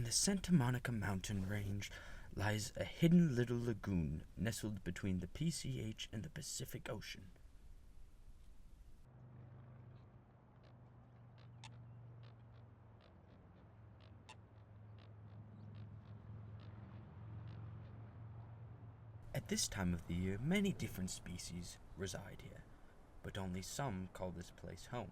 the Santa Monica mountain range lies a hidden little lagoon nestled between the PCH and the Pacific Ocean. At this time of the year, many different species reside here, but only some call this place home.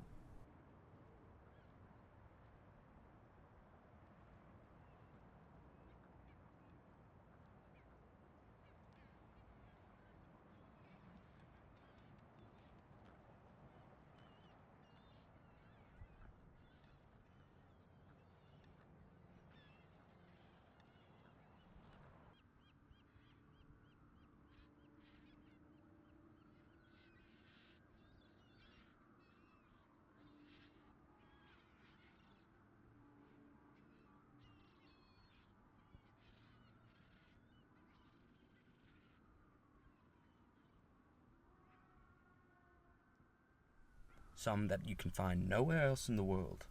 Some that you can find nowhere else in the world.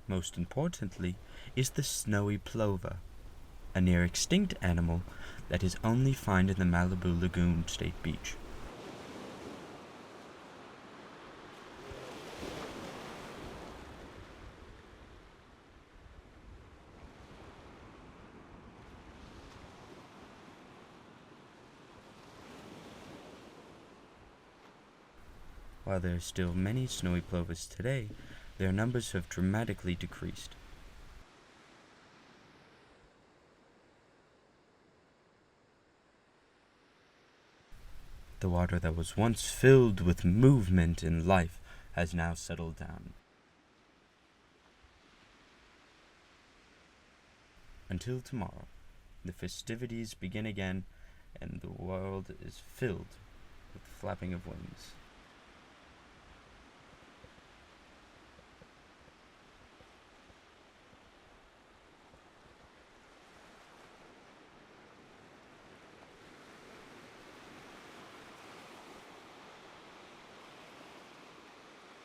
Most importantly is the snowy plover, a near extinct animal that is only found in the Malibu Lagoon State Beach. While there are still many snowy plovers today, their numbers have dramatically decreased. The water that was once filled with movement and life has now settled down. Until tomorrow, the festivities begin again and the world is filled with flapping of wings.